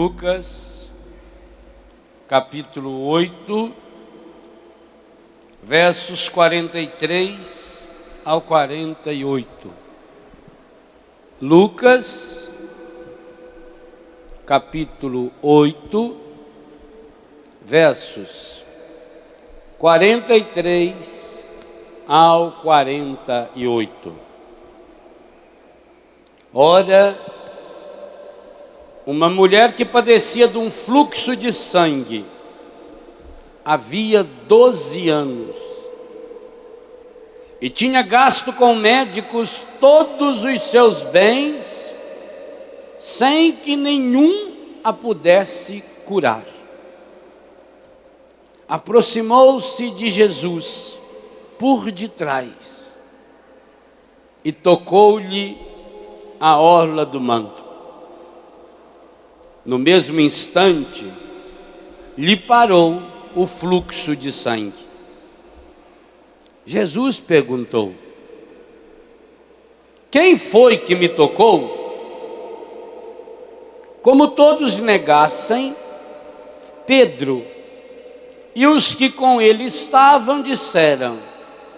Lucas, capítulo 8, versos 43 ao 48. Lucas, capítulo 8, versos 43 ao 48. Ora, uma mulher que padecia de um fluxo de sangue, havia 12 anos, e tinha gasto com médicos todos os seus bens, sem que nenhum a pudesse curar. Aproximou-se de Jesus por detrás e tocou-lhe a orla do manto. No mesmo instante, lhe parou o fluxo de sangue. Jesus perguntou: quem foi que me tocou? Como todos negassem, Pedro e os que com ele estavam disseram: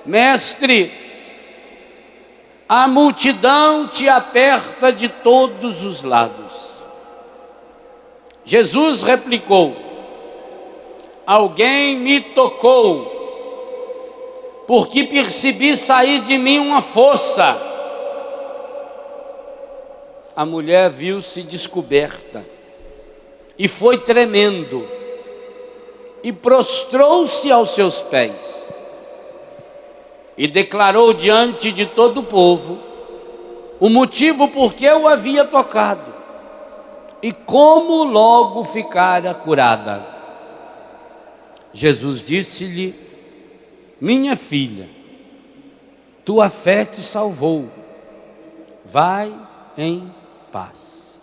Mestre, a multidão te aperta de todos os lados. Jesus replicou: alguém me tocou, porque percebi sair de mim uma força. A mulher viu-se descoberta e foi tremendo e prostrou-se aos seus pés e declarou diante de todo o povo o motivo por que o havia tocado e como logo ficara curada. Jesus disse-lhe: minha filha, tua fé te salvou, vai em paz.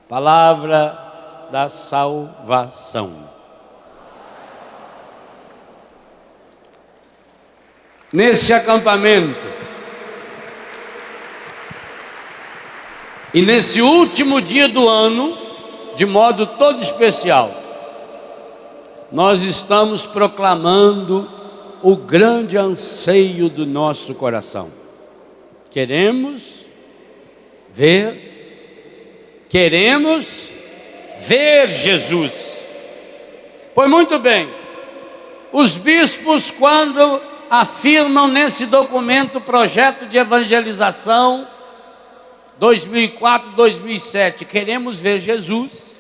Palavra da salvação. Nesse acampamento e nesse último dia do ano, de modo todo especial, nós estamos proclamando o grande anseio do nosso coração. Queremos ver Jesus. Pois muito bem, os bispos, quando afirmam nesse documento, projeto de evangelização 2004-2007, queremos ver Jesus,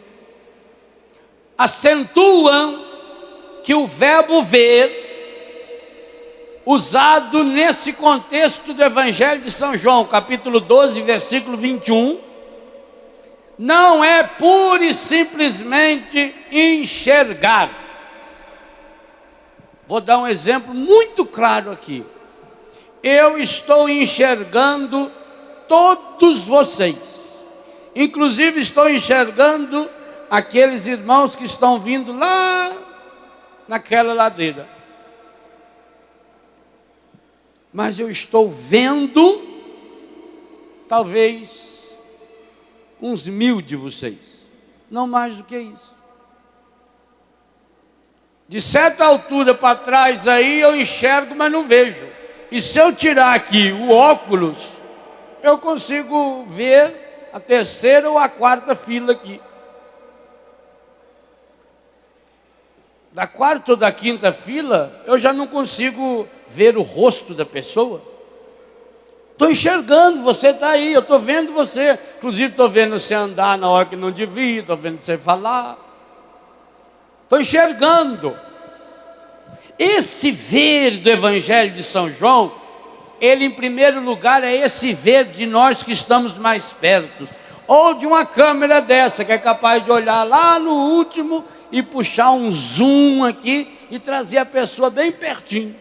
acentuam que o verbo ver, usado nesse contexto do Evangelho de São João, capítulo 12, versículo 21, não é pura e simplesmente enxergar. Vou dar um exemplo muito claro aqui. Eu estou enxergando todos vocês, inclusive estou enxergando aqueles irmãos que estão vindo lá naquela ladeira. Mas eu estou vendo talvez uns 1000 de vocês, não mais do que isso. De certa altura para trás aí eu enxergo, mas não vejo. E se eu tirar aqui o óculos, eu consigo ver a terceira ou a quarta fila aqui. Da quarta ou da quinta fila, eu já não consigo ver o rosto da pessoa. Estou enxergando, você está aí, eu estou vendo você. Inclusive estou vendo você andar na hora que não devia, estou vendo você falar. Estou enxergando. Esse ver do Evangelho de São João, ele em primeiro lugar é esse ver de nós que estamos mais perto, ou de uma câmera dessa que é capaz de olhar lá no último e puxar um zoom aqui e trazer a pessoa bem pertinho.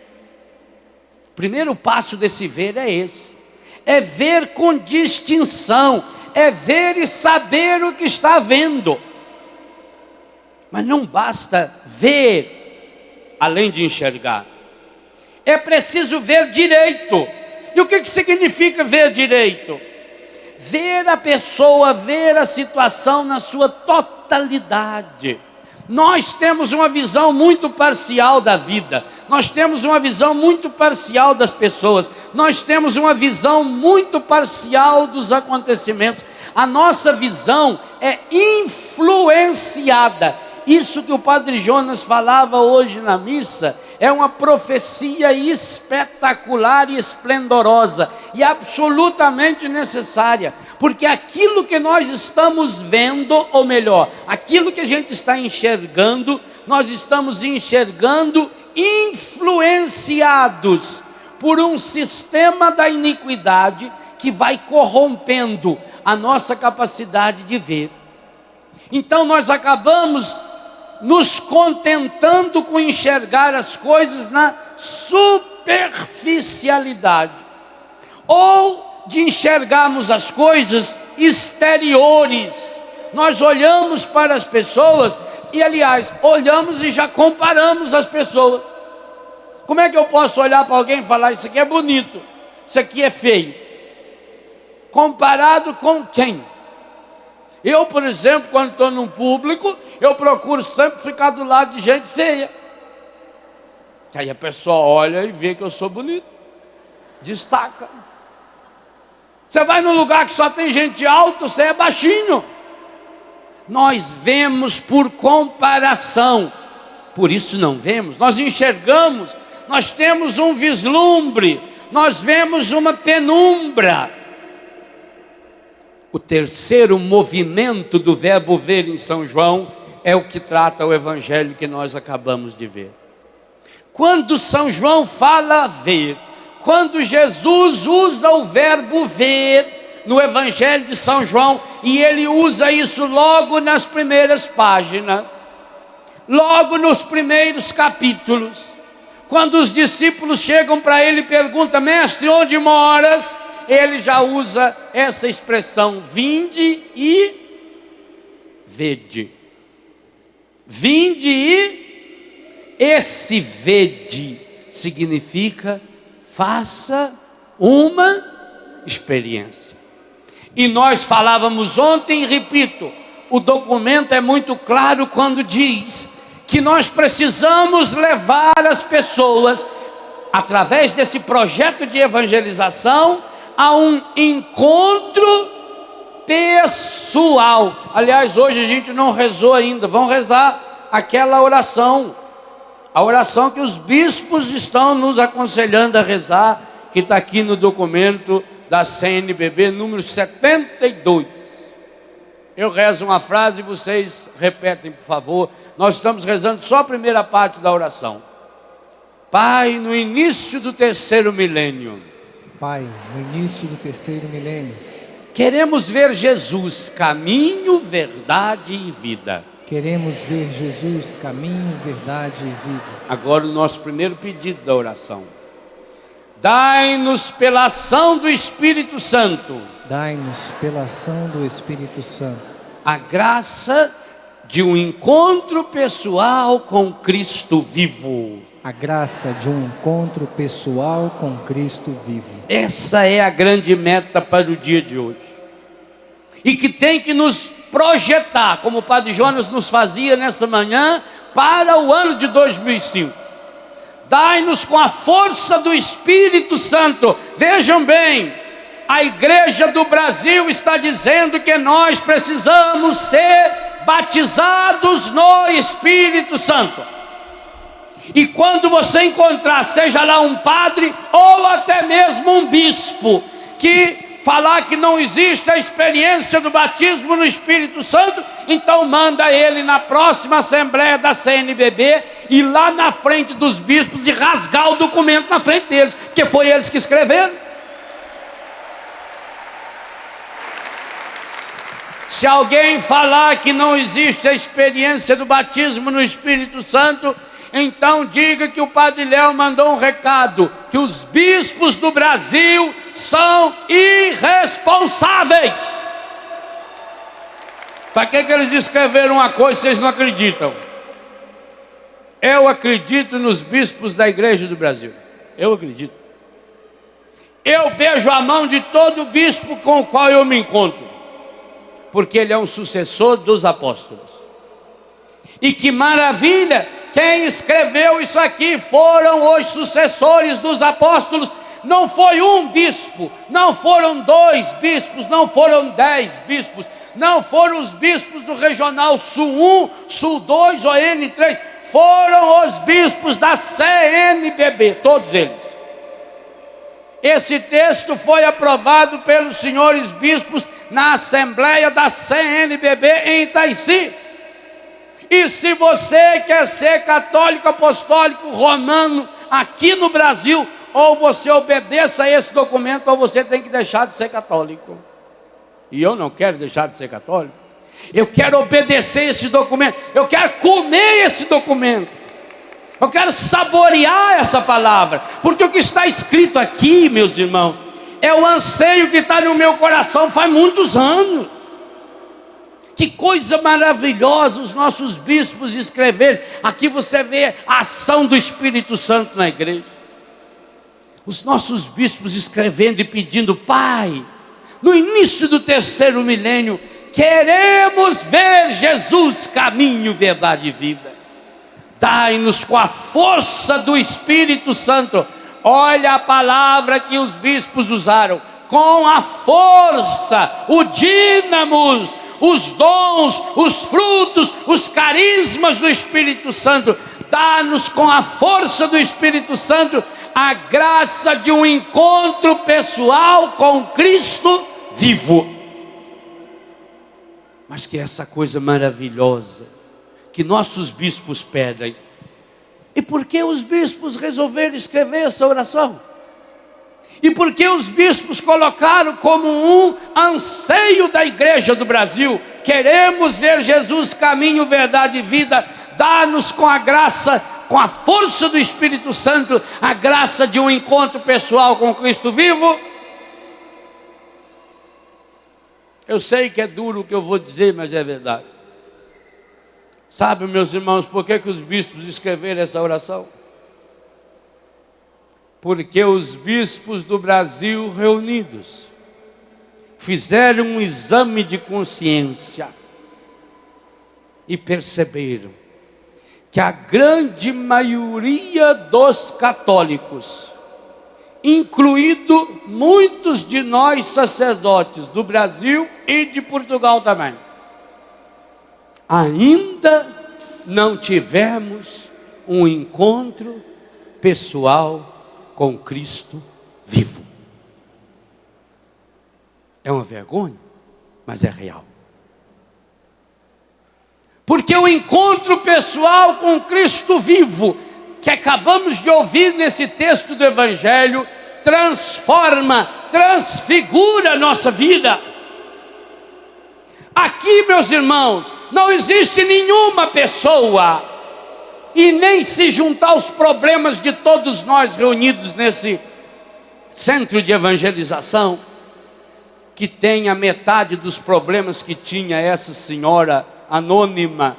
O primeiro passo desse ver é esse, é ver com distinção, é ver e saber o que está vendo. Mas não basta ver além de enxergar, é preciso ver direito. E o que significa ver direito? ver a pessoa, ver a situação na sua totalidade. Nós temos uma visão muito parcial da vida, nós temos uma visão muito parcial das pessoas, nós temos uma visão muito parcial dos acontecimentos. A nossa visão é influenciada. Isso que o Padre Jonas falava hoje na missa é uma profecia espetacular e esplendorosa e absolutamente necessária, porque aquilo que nós estamos vendo, ou melhor, aquilo que a gente está enxergando, nós estamos enxergando influenciados por um sistema da iniquidade que vai corrompendo a nossa capacidade de ver. Então nós acabamos nos contentando com enxergar as coisas na superficialidade, ou de enxergarmos as coisas exteriores. Nós olhamos para as pessoas e, aliás, olhamos e já comparamos as pessoas. Como é que eu posso olhar para alguém e falar: isso aqui é bonito, isso aqui é feio? Comparado com quem? Eu, por exemplo, quando estou num público, eu procuro sempre ficar do lado de gente feia. Aí a pessoa olha e vê que eu sou bonito, destaca. Você vai num lugar que só tem gente alta, você é baixinho. Nós vemos por comparação, por isso não vemos, nós enxergamos, nós temos um vislumbre, nós vemos uma penumbra. O terceiro movimento do verbo ver em São João é o que trata o evangelho que nós acabamos de ver. Quando São João fala ver, quando Jesus usa o verbo ver no evangelho de São João, e ele usa isso logo nas primeiras páginas, logo nos primeiros capítulos, quando os discípulos chegam para ele e perguntam: mestre, onde moras? Ele já usa essa expressão: vinde e vede. Vinde e esse vede significa faça uma experiência. E nós falávamos ontem, e repito, o documento é muito claro quando diz que nós precisamos levar as pessoas, através desse projeto de evangelização, a um encontro pessoal. Aliás, hoje a gente não rezou ainda, vamos rezar aquela oração, a oração que os bispos estão nos aconselhando a rezar, que está aqui no documento da CNBB, número 72. Eu rezo uma frase e vocês repetem, por favor. Nós estamos rezando só a primeira parte da oração. Pai, no início do terceiro milênio, Pai, no início do terceiro milênio, queremos ver Jesus, caminho, verdade e vida. queremos ver Jesus, caminho, verdade e vida. Agora o nosso primeiro pedido da oração: dai-nos pela ação do Espírito Santo, Dai-nos pela ação do Espírito Santo a graça de um encontro pessoal com Cristo vivo. a graça de um encontro pessoal com Cristo vivo. Essa é a grande meta para o dia de hoje, e que tem que nos projetar, como o Padre Jonas nos fazia nessa manhã, para o ano de 2005. Dai-nos com a força do Espírito Santo. Vejam bem, a Igreja do Brasil está dizendo que nós precisamos ser batizados no Espírito Santo. E quando você encontrar, seja lá um padre ou até mesmo um bispo, que falar que não existe a experiência do batismo no Espírito Santo, então manda ele na próxima assembleia da CNBB, ir lá na frente dos bispos e rasgar o documento na frente deles, porque foi eles que escreveram. Se alguém falar que não existe a experiência do batismo no Espírito Santo, então diga que o Padre Léo mandou um recado, que os bispos do Brasil são irresponsáveis. Para que eles escreveram uma coisa que vocês não acreditam? Eu acredito nos bispos da Igreja do Brasil. Eu acredito. eu beijo a mão de todo bispo com o qual eu me encontro, porque ele é um sucessor dos apóstolos. E que maravilha, quem escreveu isso aqui foram os sucessores dos apóstolos. Não foi um bispo, não foram 2 bispos, não foram 10 bispos, não foram os bispos do regional Sul 1, Sul 2 ou N3, foram os bispos da CNBB, todos eles. Esse texto foi aprovado pelos senhores bispos na Assembleia da CNBB em Itaici. E se você quer ser católico apostólico romano aqui no Brasil, ou você obedeça a esse documento, ou você tem que deixar de ser católico. E eu não quero deixar de ser católico. Eu quero obedecer esse documento. Eu quero comer esse documento. Eu quero saborear essa palavra. Porque o que está escrito aqui, meus irmãos, é o anseio que está no meu coração faz muitos anos. Que coisa maravilhosa os nossos bispos escreverem. Aqui você vê a ação do Espírito Santo na igreja. Os nossos bispos escrevendo e pedindo: Pai, no início do 3º milênio, queremos ver Jesus, caminho, verdade e vida. Dai-nos com a força do Espírito Santo. Olha a palavra que os bispos usaram: com a força, o dínamos, os dons, os frutos, os carismas do Espírito Santo. Dá-nos com a força do Espírito Santo a graça de um encontro pessoal com Cristo vivo. Mas que essa coisa maravilhosa que nossos bispos pedem. E por que os bispos resolveram escrever essa oração? E por que os bispos colocaram como um anseio da igreja do Brasil: queremos ver Jesus, caminho, verdade e vida. Dá-nos com a graça, com a força do Espírito Santo, a graça de um encontro pessoal com Cristo vivo. Eu sei que é duro o que eu vou dizer, mas é verdade. Sabe, meus irmãos, por que os bispos escreveram essa oração? Porque os bispos do Brasil reunidos fizeram um exame de consciência e perceberam que a grande maioria dos católicos, incluído muitos de nós sacerdotes do Brasil e de Portugal também, ainda não tivemos um encontro pessoal com Cristo vivo. É uma vergonha, mas é real. Porque o encontro pessoal com Cristo vivo, que acabamos de ouvir nesse texto do Evangelho, transforma, transfigura a nossa vida. Aqui, meus irmãos, não existe nenhuma pessoa, e nem se juntar aos problemas de todos nós reunidos nesse centro de evangelização, que tenha metade dos problemas que tinha essa senhora anônima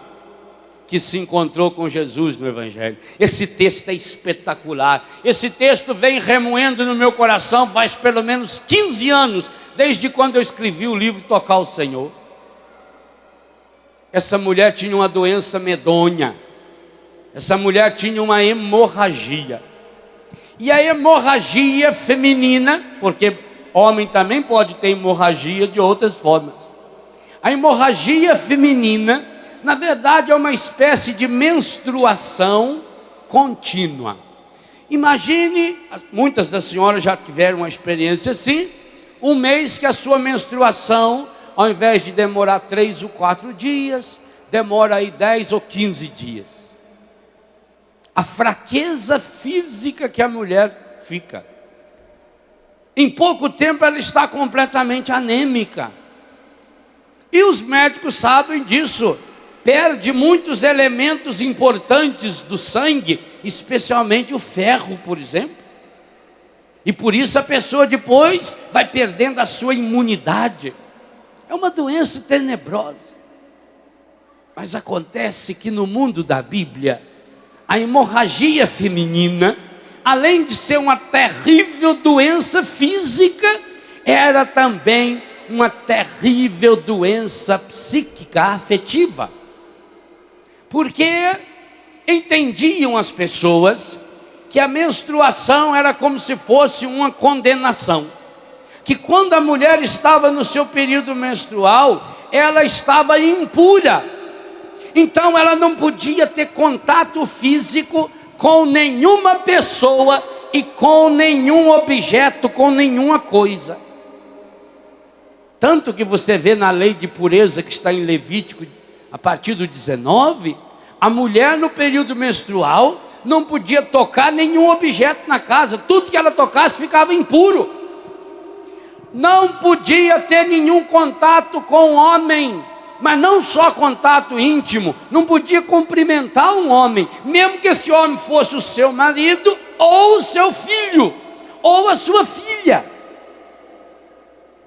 que se encontrou com Jesus no Evangelho. Esse texto é espetacular. Esse texto vem remoendo no meu coração faz pelo menos 15 anos, desde quando eu escrevi o livro Tocar ao Senhor. Essa mulher tinha uma doença medonha. Essa mulher tinha uma hemorragia. E a hemorragia feminina, porque homem também pode ter hemorragia de outras formas. A hemorragia feminina, na verdade, é uma espécie de menstruação contínua. Imagine, muitas das senhoras já tiveram uma experiência assim, um mês que a sua menstruação, ao invés de demorar 3 ou 4 dias, demora aí 10 ou 15 dias. A fraqueza física que a mulher fica. Em pouco tempo ela está completamente anêmica. E os médicos sabem disso. Perde muitos elementos importantes do sangue, especialmente o ferro, por exemplo. E por isso a pessoa depois vai perdendo a sua imunidade. É uma doença tenebrosa. Mas acontece que no mundo da Bíblia, a hemorragia feminina, além de ser uma terrível doença física, era também uma terrível doença psíquica, afetiva. Porque entendiam as pessoas que a menstruação era como se fosse uma condenação. Que quando a mulher estava no seu período menstrual, ela estava impura. Então ela não podia ter contato físico com nenhuma pessoa e com nenhum objeto, com nenhuma coisa. Tanto que você vê na lei de pureza que está em Levítico, a partir do 19, a mulher no período menstrual não podia tocar nenhum objeto na casa. Tudo que ela tocasse ficava impuro. Não podia ter nenhum contato com o homem, mas não só contato íntimo. Não podia cumprimentar um homem, mesmo que esse homem fosse o seu marido, ou o seu filho, ou a sua filha.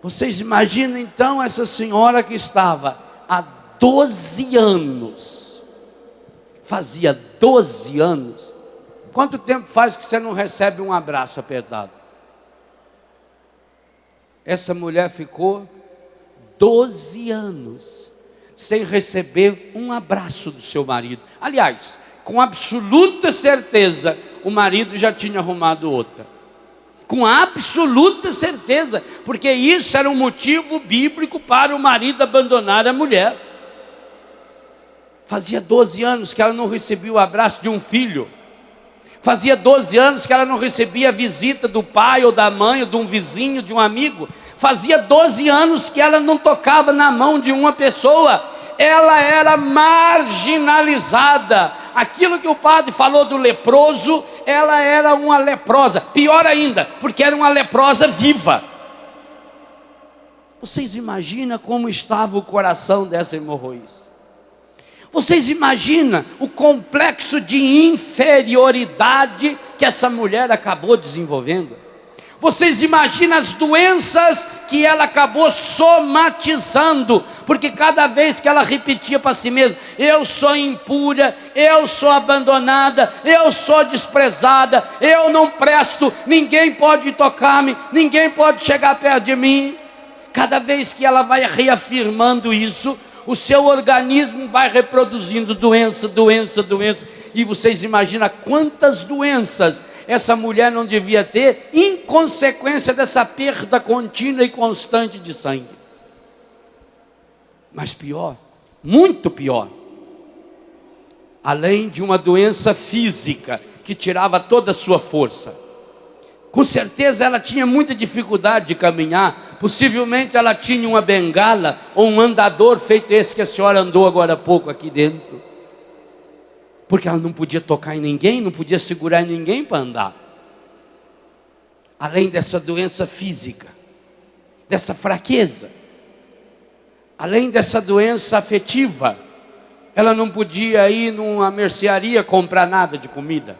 Vocês imaginam então essa senhora que estava há 12 anos, fazia 12 anos. Quanto tempo faz que você não recebe um abraço apertado? Essa mulher ficou 12 anos sem receber um abraço do seu marido. Aliás, com absoluta certeza, o marido já tinha arrumado outra. Com absoluta certeza, porque isso era um motivo bíblico para o marido abandonar a mulher. Fazia 12 anos que ela não recebia o abraço de um filho. Fazia 12 anos que ela não recebia a visita do pai ou da mãe, ou de um vizinho, de um amigo. Fazia 12 anos que ela não tocava na mão de uma pessoa. Ela era marginalizada. Aquilo que o padre falou do leproso, ela era uma leprosa. Pior ainda, porque era uma leprosa viva. Vocês imaginam como estava o coração dessa hemorroísta? Vocês imaginam o complexo de inferioridade que essa mulher acabou desenvolvendo? Vocês imaginam as doenças que ela acabou somatizando, porque cada vez que ela repetia para si mesma: eu sou impura, eu sou abandonada, eu sou desprezada, eu não presto, ninguém pode tocar-me, ninguém pode chegar perto de mim. Cada vez que ela vai reafirmando isso, o seu organismo vai reproduzindo doença, doença, doença. E vocês imaginam quantas doenças essa mulher não devia ter em consequência dessa perda contínua e constante de sangue. Mas pior, muito pior, além de uma doença física que tirava toda a sua força, com certeza ela tinha muita dificuldade de caminhar. Possivelmente ela tinha uma bengala ou um andador feito esse que a senhora andou agora há pouco aqui dentro, porque ela não podia tocar em ninguém, não podia segurar em ninguém para andar. Além dessa doença física, dessa fraqueza, além dessa doença afetiva, ela não podia ir numa mercearia comprar nada de comida.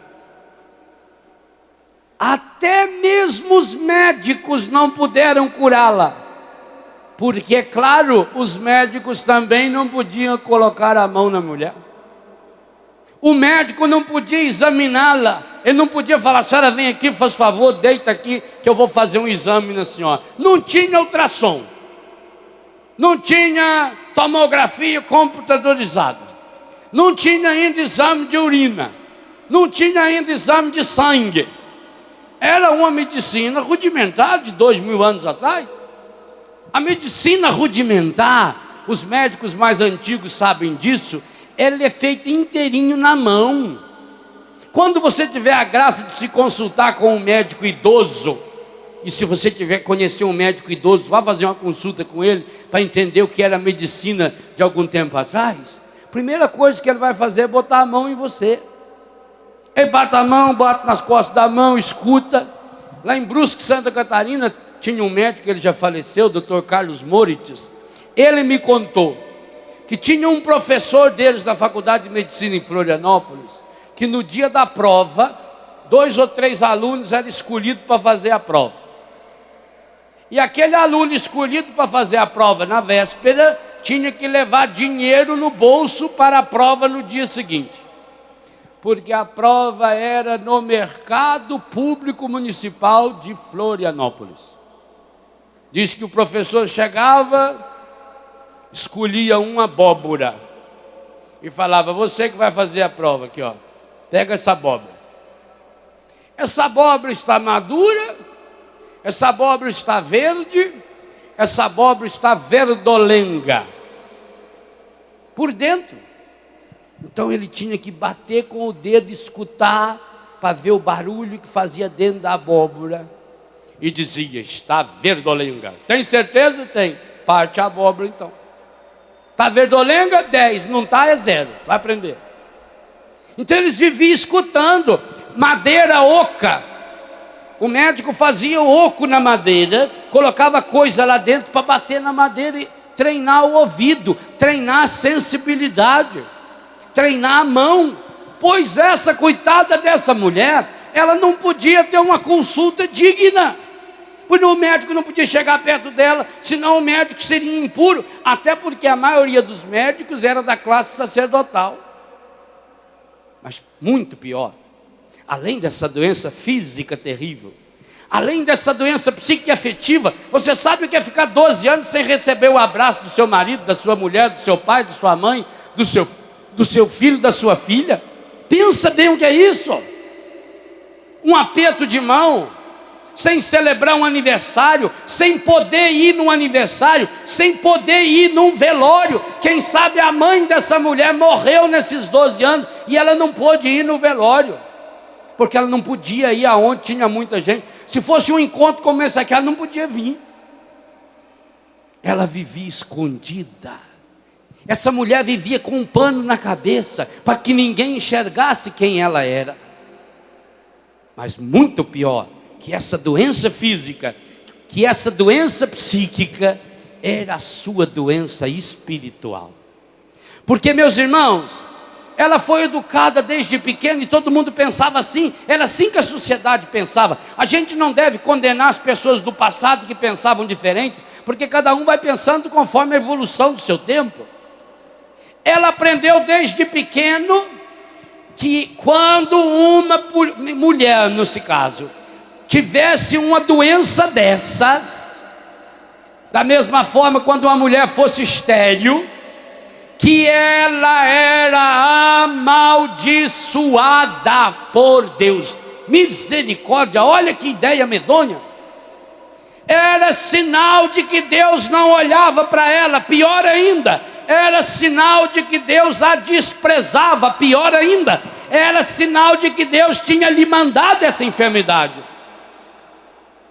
Até mesmo os médicos não puderam curá-la, porque, é claro, os médicos também não podiam colocar a mão na mulher. O médico não podia examiná-la, ele não podia falar: senhora, vem aqui, faz favor, deita aqui, que eu vou fazer um exame na senhora. Não tinha ultrassom, não tinha tomografia computadorizada, não tinha ainda exame de urina, não tinha ainda exame de sangue. Era uma medicina rudimentar de 2000 anos atrás. A medicina rudimentar, os médicos mais antigos sabem disso, ela é feita inteirinho na mão. Quando você tiver a graça de se consultar com um médico idoso, e se você tiver conhecer um médico idoso, vá fazer uma consulta com ele para entender o que era a medicina de algum tempo atrás. Primeira coisa que ele vai fazer é botar a mão em você. Ele bate a mão, bate nas costas da mão, escuta. Lá em Brusque, Santa Catarina, tinha um médico, ele já faleceu, o Dr. Carlos Moritz. Ele me contou que tinha um professor deles da Faculdade de Medicina em Florianópolis, que no dia da prova, 2 ou 3 alunos eram escolhidos para fazer a prova. E aquele aluno escolhido para fazer a prova na véspera, tinha que levar dinheiro no bolso para a prova no dia seguinte. porque a prova era no mercado público municipal de Florianópolis. Diz que o professor chegava, escolhia uma abóbora e falava: você que vai fazer a prova aqui, ó, pega essa abóbora. Essa abóbora está madura, essa abóbora está verde, essa abóbora está verdolenga por dentro. Então ele tinha que bater com o dedo, escutar, para ver o barulho que fazia dentro da abóbora. E dizia: está verdolenga. Tem certeza? Tem. Parte a abóbora então. Está verdolenga? 10. Não está? É 0. Vai aprender. Então eles viviam escutando. Madeira oca. O médico fazia oco na madeira, colocava coisa lá dentro para bater na madeira e treinar o ouvido, treinar a sensibilidade, treinar a mão. Pois essa coitada dessa mulher, ela não podia ter uma consulta digna, porque o médico não podia chegar perto dela, senão o médico seria impuro, até porque a maioria dos médicos era da classe sacerdotal. Mas muito pior, além dessa doença física terrível, além dessa doença psíquica afetiva, você sabe o que é ficar 12 anos sem receber o abraço do seu marido, da sua mulher, do seu pai, de sua mãe, do seu filho, da sua filha? Pensa bem o que é isso. Um aperto de mão, sem celebrar um aniversário, sem poder ir num aniversário, sem poder ir num velório. Quem sabe a mãe dessa mulher morreu nesses 12 anos e ela não pôde ir no velório, porque ela não podia ir aonde tinha muita gente. Se fosse um encontro como esse aqui, ela não podia vir. Ela vivia escondida. Essa mulher vivia com um pano na cabeça, para que ninguém enxergasse quem ela era. Mas muito pior, que essa doença física, que essa doença psíquica, era a sua doença espiritual. Porque, meus irmãos, ela foi educada desde pequena e todo mundo pensava assim. Era assim que a sociedade pensava. A gente não deve condenar as pessoas do passado que pensavam diferentes, porque cada um vai pensando conforme a evolução do seu tempo. Ela aprendeu desde pequeno que quando uma mulher, nesse caso, tivesse uma doença dessas, da mesma forma quando uma mulher fosse estéril, que ela era amaldiçoada por Deus. Misericórdia, olha que ideia medonha. Era sinal de que Deus não olhava para ela, pior ainda, era sinal de que Deus a desprezava, pior ainda, era sinal de que Deus tinha lhe mandado essa enfermidade.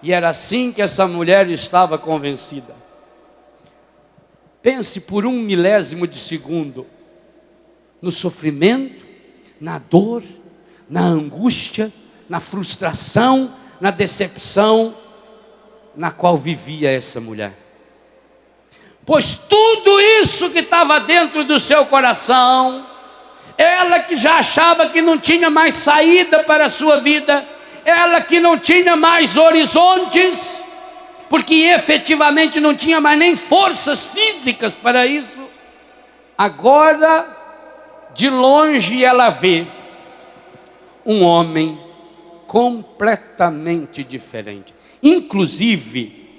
E era assim que essa mulher estava convencida. Pense por 1/1000 de segundo no sofrimento, na dor, na angústia, na frustração, na decepção na qual vivia essa mulher. Pois tudo isso que estava dentro do seu coração, ela que já achava que não tinha mais saída para a sua vida, ela que não tinha mais horizontes, porque efetivamente não tinha mais nem forças físicas para isso, agora de longe ela vê um homem completamente diferente. Inclusive,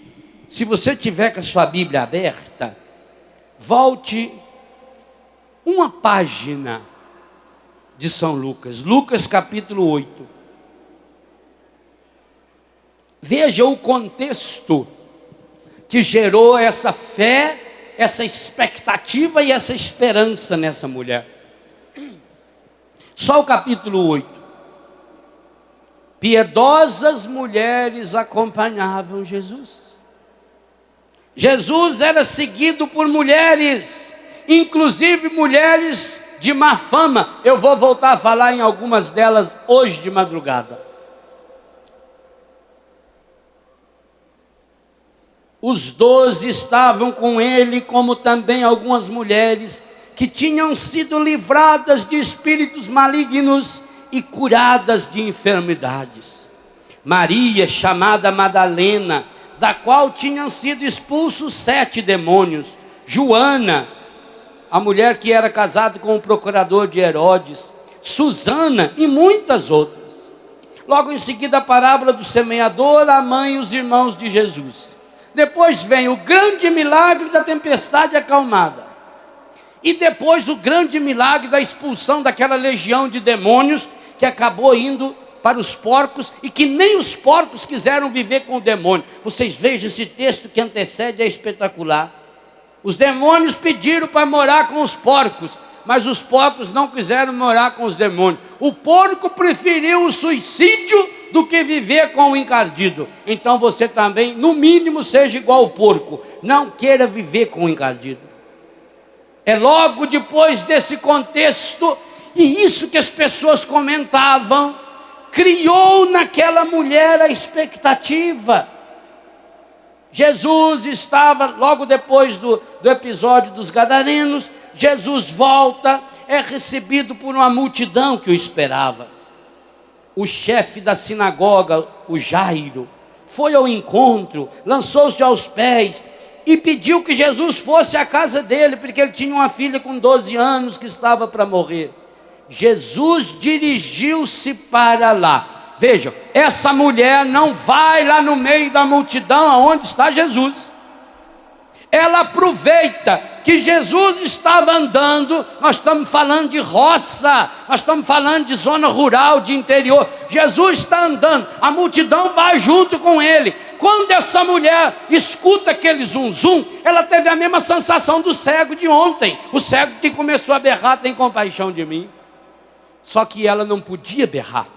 se você tiver com a sua Bíblia aberta, volte uma página de São Lucas, Lucas capítulo 8. Veja o contexto que gerou essa fé, essa expectativa e essa esperança nessa mulher. Só o capítulo 8. Piedosas mulheres acompanhavam Jesus. Jesus era seguido por mulheres, inclusive mulheres de má fama. Eu vou voltar a falar em algumas delas hoje de madrugada. Os 12 estavam com ele, como também algumas mulheres que tinham sido livradas de espíritos malignos e curadas de enfermidades. Maria, chamada Madalena, da qual tinham sido expulsos 7 demônios. Joana, a mulher que era casada com o procurador de Herodes. Susana e muitas outras. Logo em seguida, a parábola do semeador, a mãe e os irmãos de Jesus. Depois vem o grande milagre da tempestade acalmada. E depois o grande milagre da expulsão daquela legião de demônios que acabou indo para os porcos e que nem os porcos quiseram viver com o demônio. Vocês vejam esse texto que antecede, é espetacular. Os demônios pediram para morar com os porcos, mas os porcos não quiseram morar com os demônios. O porco preferiu o suicídio do que viver com o encardido. Então você também, no mínimo, seja igual ao porco. Não queira viver com o encardido. É logo depois desse contexto, e isso que as pessoas comentavam, criou naquela mulher a expectativa. Jesus estava, logo depois do episódio dos Gadarenos, Jesus volta, é recebido por uma multidão que o esperava. O chefe da sinagoga, o Jairo, foi ao encontro, lançou-se aos pés e pediu que Jesus fosse à casa dele, porque ele tinha uma filha com 12 anos que estava para morrer. Jesus dirigiu-se para lá. Vejam, essa mulher não vai lá no meio da multidão aonde está Jesus. Ela aproveita que Jesus estava andando. Nós estamos falando de roça, nós estamos falando de zona rural, de interior. Jesus está andando, a multidão vai junto com ele. Quando essa mulher escuta aquele zum-zum, ela teve a mesma sensação do cego de ontem. O cego que começou a berrar: tem compaixão de mim. Só que ela não podia berrar.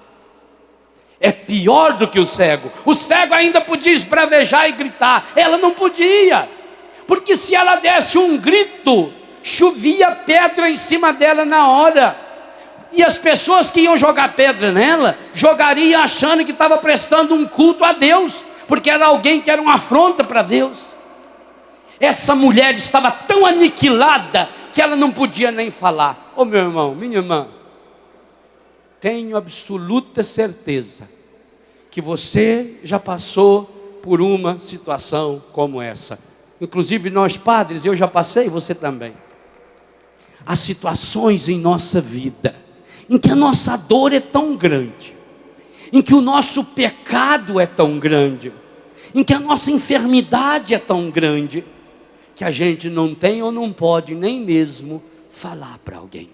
É pior do que o cego. O cego ainda podia esbravejar e gritar, ela não podia. Porque se ela desse um grito, chovia pedra em cima dela na hora. E as pessoas que iam jogar pedra nela, jogariam achando que estava prestando um culto a Deus, porque era alguém que era uma afronta para Deus. Essa mulher estava tão aniquilada que ela não podia nem falar. Ô meu irmão, minha irmã, tenho absoluta certeza que você já passou por uma situação como essa. Inclusive nós padres, eu já passei, você também. Há situações em nossa vida em que a nossa dor é tão grande, em que o nosso pecado é tão grande, em que a nossa enfermidade é tão grande, que a gente não tem ou não pode nem mesmo falar para alguém.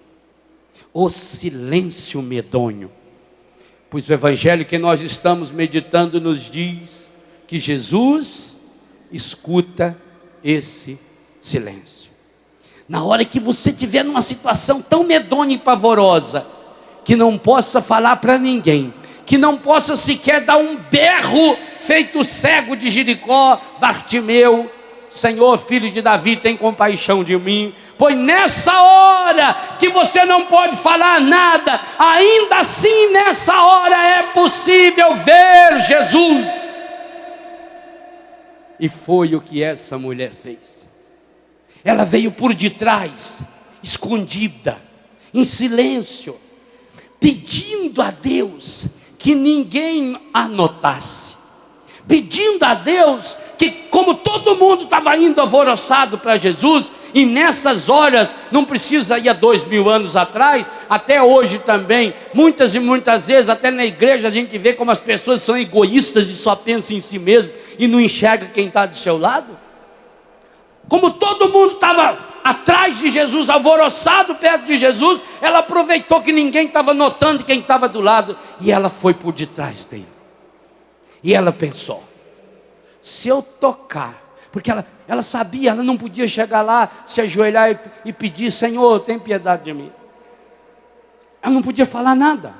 O silêncio medonho. Pois o evangelho que nós estamos meditando nos diz que Jesus escuta esse silêncio. Na hora que você estiver numa situação tão medonha e pavorosa, que não possa falar para ninguém, que não possa sequer dar um berro feito o cego de Jericó, Bartimeu: Senhor, filho de Davi, tem compaixão de mim. Pois nessa hora que você não pode falar nada, ainda assim nessa hora é possível ver Jesus. E foi o que essa mulher fez. Ela veio por detrás, escondida, em silêncio, pedindo a Deus que ninguém a notasse, pedindo a Deus que, como todo mundo estava indo alvoroçado para Jesus, e nessas horas, não precisa ir a 2000 anos atrás, até hoje também, muitas e muitas vezes, até na igreja a gente vê como as pessoas são egoístas e só pensam em si mesmo, e não enxerga quem está do seu lado. Como todo mundo estava atrás de Jesus, alvoroçado perto de Jesus, ela aproveitou que ninguém estava notando quem estava do lado, e ela foi por detrás dele. E ela pensou: se eu tocar, porque ela sabia, ela não podia chegar lá, se ajoelhar e pedir: Senhor, tem piedade de mim. Ela não podia falar nada.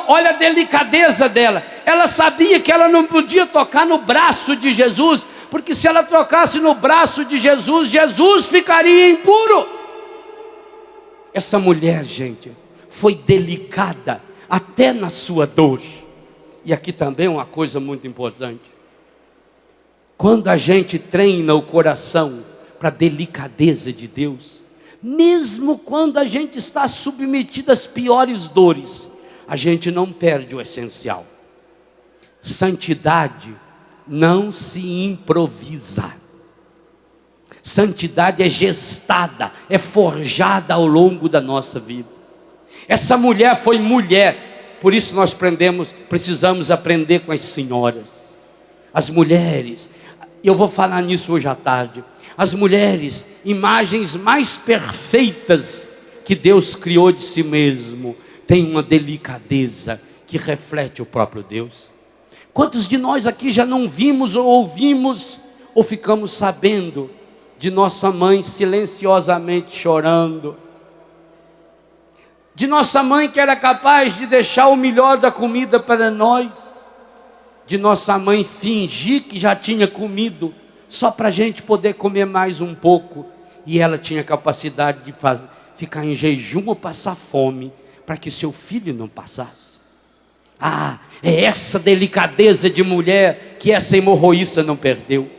Olha a delicadeza dela. Ela sabia que ela não podia tocar no braço de Jesus, porque se ela tocasse no braço de Jesus, Jesus ficaria impuro. Essa mulher, gente, foi delicada até na sua dor. E aqui também uma coisa muito importante: quando a gente treina o coração para a delicadeza de Deus, mesmo quando a gente está submetido às piores dores, a gente não perde o essencial. Santidade não se improvisa. Santidade é gestada, é forjada ao longo da nossa vida. Essa mulher foi mulher. Por isso nós precisamos aprender com as senhoras, as mulheres. Eu vou falar nisso hoje à tarde. As mulheres, imagens mais perfeitas que Deus criou de si mesmo, têm uma delicadeza que reflete o próprio Deus. Quantos de nós aqui já não vimos ou ouvimos ou ficamos sabendo de nossa mãe silenciosamente chorando, de nossa mãe que era capaz de deixar o melhor da comida para nós, de nossa mãe fingir que já tinha comido, só para a gente poder comer mais um pouco, e ela tinha capacidade de ficar em jejum ou passar fome, para que seu filho não passasse. Ah, é essa delicadeza de mulher que essa hemorroíça não perdeu.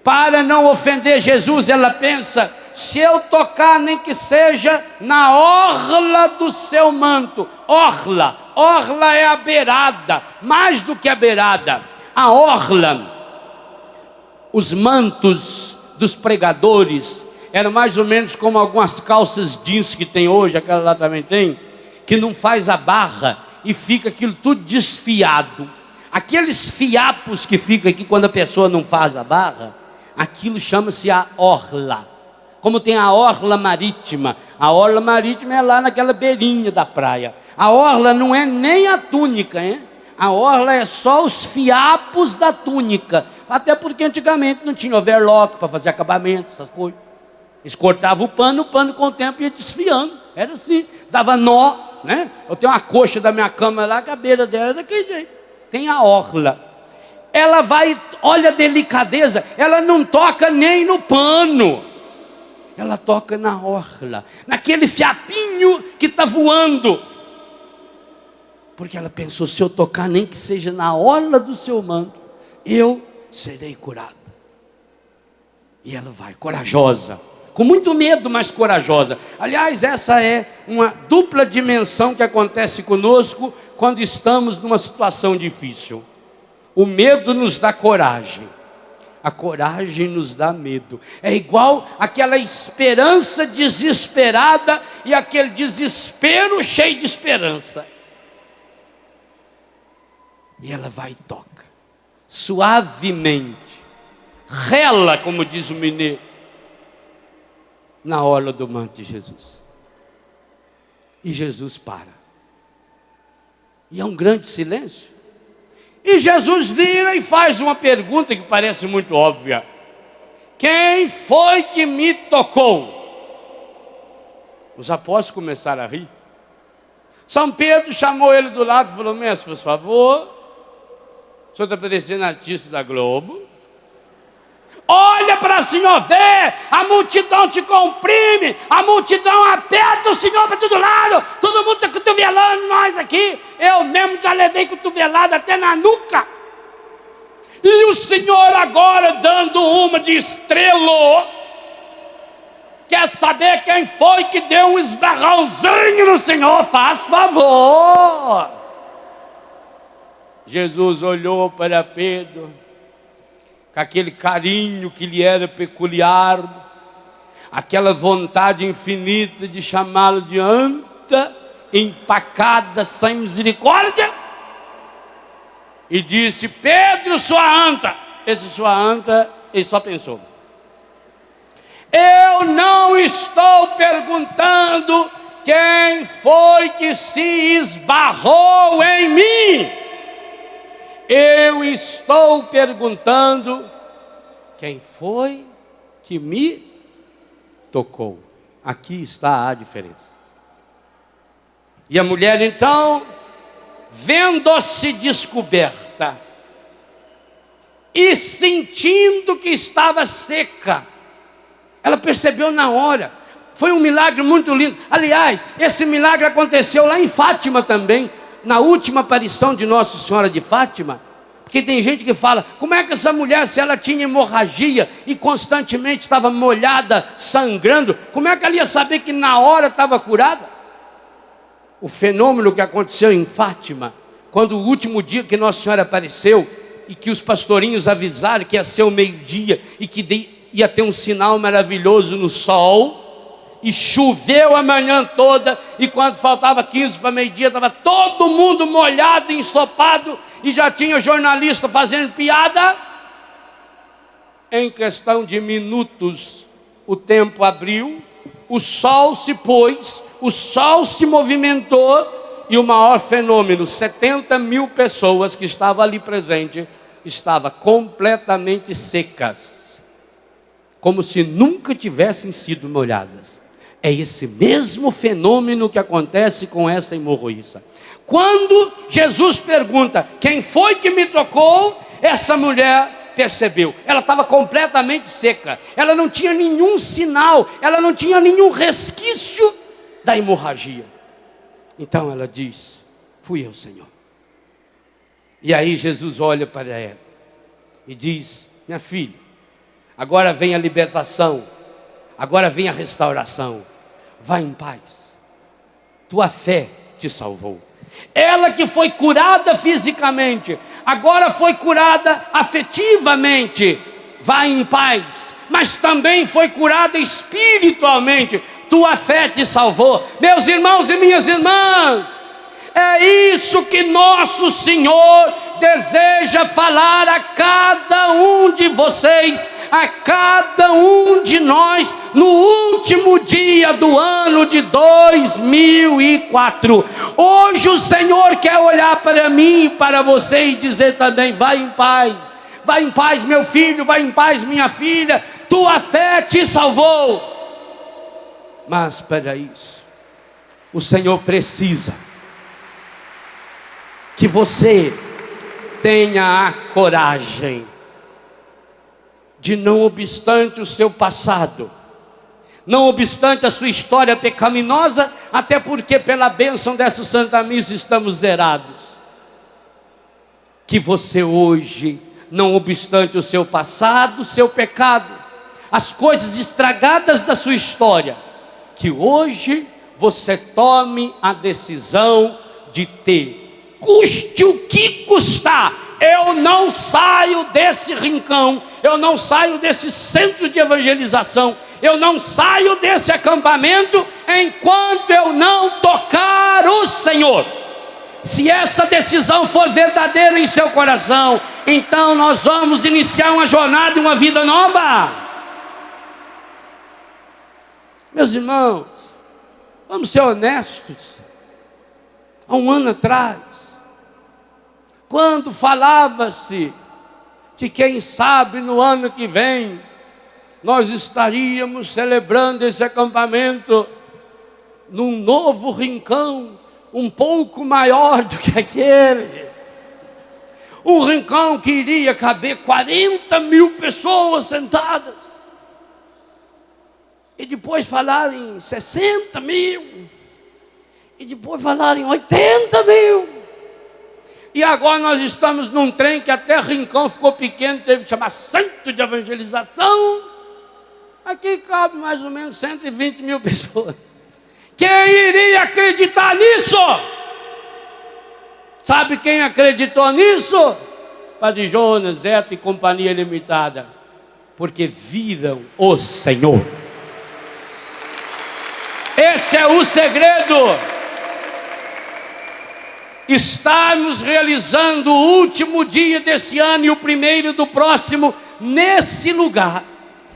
Para não ofender Jesus, ela pensa: se eu tocar nem que seja na orla do seu manto. Orla é a beirada, mais do que a beirada. A orla, os mantos dos pregadores eram mais ou menos como algumas calças jeans que tem hoje, aquela lá também tem, que não faz a barra e fica aquilo tudo desfiado. Aqueles fiapos que ficam aqui quando a pessoa não faz a barra, aquilo chama-se a orla. Como tem a orla marítima é lá naquela beirinha da praia. A orla não é nem a túnica, hein? A orla é só os fiapos da túnica. Até porque antigamente não tinha overlock para fazer acabamento, essas coisas. Eles cortavam o pano com o tempo ia desfiando. Era assim, dava nó, né? Eu tenho uma coxa da minha cama lá, a cabeça dela é daquele jeito. Tem a orla. Ela vai, olha a delicadeza, ela não toca nem no pano. Ela toca na orla, naquele fiapinho que está voando. Porque ela pensou: se eu tocar nem que seja na orla do seu manto, eu serei curada. E ela vai, corajosa, com muito medo, mas corajosa. Aliás, essa é uma dupla dimensão que acontece conosco quando estamos numa situação difícil. O medo nos dá coragem, a coragem nos dá medo. É igual aquela esperança desesperada e aquele desespero cheio de esperança. E ela vai e toca, suavemente, rela, como diz o mineiro, na orla do manto de Jesus. E Jesus para. E é um grande silêncio. E Jesus vira e faz uma pergunta que parece muito óbvia: quem foi que me tocou? Os apóstolos começaram a rir. São Pedro chamou ele do lado e falou: mestre, por favor, o senhor está parecendo artista da Globo. Olha para o senhor ver, a multidão te comprime, a multidão aperta o senhor para todo lado, todo mundo está cotovelando nós aqui. Eu mesmo já levei cotovelada até na nuca. E o senhor agora dando uma de estrelo, quer saber quem foi que deu um esbarrãozinho no senhor? Faz favor. Jesus olhou para Pedro com aquele carinho que lhe era peculiar, aquela vontade infinita de chamá-lo de anta, empacada, sem misericórdia, e disse: Pedro, sua anta. Esse sua anta, ele só pensou: eu não estou perguntando quem foi que se esbarrou em mim. Eu estou perguntando quem foi que me tocou. Aqui está a diferença. E a mulher então, vendo-se descoberta e sentindo que estava seca, ela percebeu na hora. Foi um milagre muito lindo. Aliás, esse milagre aconteceu lá em Fátima também, na última aparição de Nossa Senhora de Fátima. Porque tem gente que fala: como é que essa mulher, se ela tinha hemorragia e constantemente estava molhada, sangrando, como é que ela ia saber que na hora estava curada? O fenômeno que aconteceu em Fátima, quando o último dia que Nossa Senhora apareceu, e que os pastorinhos avisaram que ia ser o meio-dia, e que ia ter um sinal maravilhoso no sol, E choveu a manhã toda, e quando faltava 15 para meio-dia, estava todo mundo molhado, ensopado, e já tinha jornalista fazendo piada. Em questão de minutos, o tempo abriu, o sol se pôs, o sol se movimentou, e o maior fenômeno, 70 mil pessoas que estavam ali presentes, estavam completamente secas, como se nunca tivessem sido molhadas. É esse mesmo fenômeno que acontece com essa hemorroíça. Quando Jesus pergunta, quem foi que me tocou? Essa mulher percebeu, ela estava completamente seca, ela não tinha nenhum sinal, ela não tinha nenhum resquício da hemorragia. Então ela diz, fui eu, Senhor. E aí Jesus olha para ela e diz, minha filha, agora vem a libertação, agora vem a restauração, vá em paz, tua fé te salvou. Ela que foi curada fisicamente, agora foi curada afetivamente, vá em paz, mas também foi curada espiritualmente, tua fé te salvou. Meus irmãos e minhas irmãs, é isso que nosso Senhor deseja falar a cada um de vocês, a cada um de nós, no último dia do ano de 2004. Hoje o Senhor quer olhar para mim e para você e dizer também, vai em paz, meu filho, vai em paz, minha filha, tua fé te salvou. Mas para isso, o Senhor precisa que você tenha a coragem de, não obstante o seu passado, não obstante a sua história pecaminosa, até porque pela bênção dessa Santa Missa estamos zerados, que você hoje, não obstante o seu passado, o seu pecado, as coisas estragadas da sua história, que hoje você tome a decisão de ter, custe o que custar, eu não saio desse rincão, eu não saio desse centro de evangelização, eu não saio desse acampamento enquanto eu não tocar o Senhor. Se essa decisão for verdadeira em seu coração, então nós vamos iniciar uma jornada, uma vida nova. Meus irmãos, vamos ser honestos. Há um ano atrás, quando falava-se que quem sabe no ano que vem nós estaríamos celebrando esse acampamento num novo rincão, um pouco maior do que aquele, um rincão que iria caber 40 mil pessoas sentadas, e depois falar em 60 mil, e depois falar em 80 mil, e agora nós estamos num trem que até rincão ficou pequeno, teve que chamar centro de evangelização. Aqui cabe mais ou menos 120 mil pessoas. Quem iria acreditar nisso? Sabe quem acreditou nisso? Padre Jonas, Zé e Companhia Limitada, porque viram o Senhor. Esse é o segredo. Estarmos realizando o último dia desse ano e o primeiro do próximo nesse lugar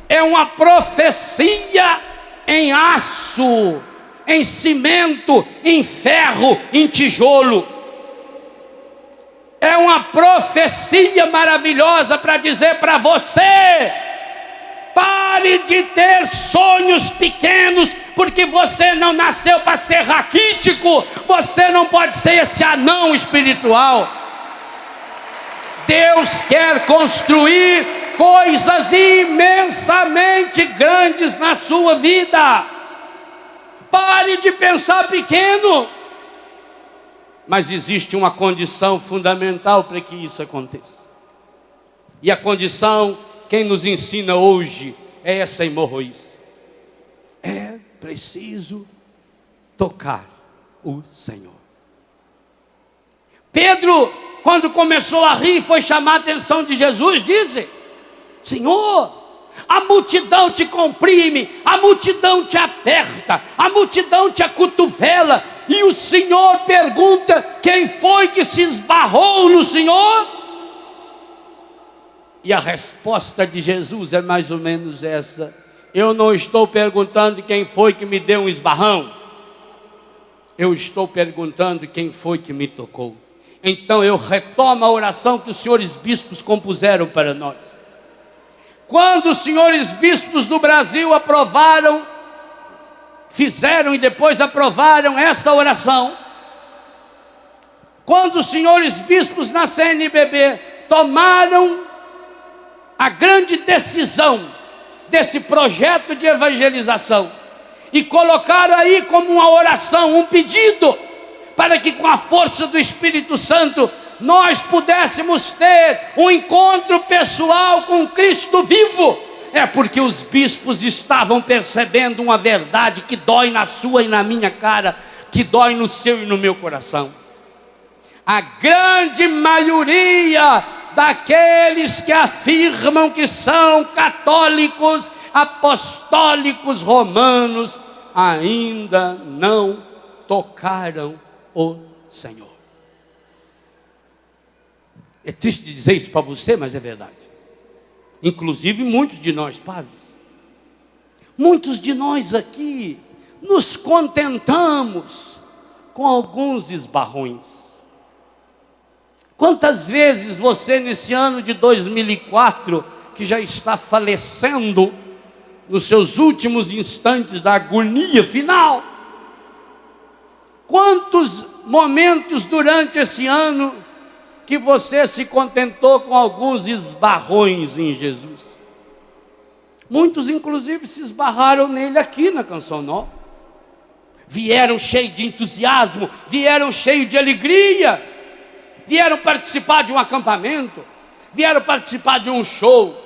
é uma profecia em aço, em cimento, em ferro, em tijolo. É uma profecia maravilhosa para dizer para você: pare de ter sonhos pequenos, porque você não nasceu para ser raquítico, você não pode ser esse anão espiritual. Deus quer construir coisas imensamente grandes na sua vida. Pare de pensar pequeno. Mas existe uma condição fundamental para que isso aconteça. E a condição, quem nos ensina hoje, é essa hemorroíça. É preciso tocar o Senhor. Pedro, quando começou a rir, foi chamar a atenção de Jesus, disse: Senhor, A multidão te comprime, a multidão te aperta, a multidão te acotovela, e o Senhor pergunta: quem foi que se esbarrou no Senhor? E a resposta de Jesus é mais ou menos essa: eu não estou perguntando quem foi que me deu um esbarrão, eu estou perguntando quem foi que me tocou. Então eu retomo a oração que os senhores bispos compuseram para nós. Quando os senhores bispos do Brasil fizeram e depois aprovaram essa oração, quando os senhores bispos na CNBB tomaram a grande decisão desse projeto de evangelização e colocaram aí como uma oração, um pedido, para que com a força do Espírito Santo nós pudéssemos ter um encontro pessoal com Cristo vivo, é porque os bispos estavam percebendo uma verdade que dói na sua e na minha cara, que dói no seu e no meu coração. A grande maioria daqueles que afirmam que são católicos, apostólicos romanos, ainda não tocaram o Senhor. É triste dizer isso para você, mas é verdade. Inclusive muitos de nós padres, muitos de nós aqui nos contentamos com alguns esbarrões. Quantas vezes você nesse ano de 2004, que já está falecendo nos seus últimos instantes da agonia final, quantos momentos durante esse ano que você se contentou com alguns esbarrões em Jesus? Muitos inclusive se esbarraram nele aqui na Canção Nova. Vieram cheios de entusiasmo, vieram cheios de alegria, vieram participar de um acampamento, vieram participar de um show,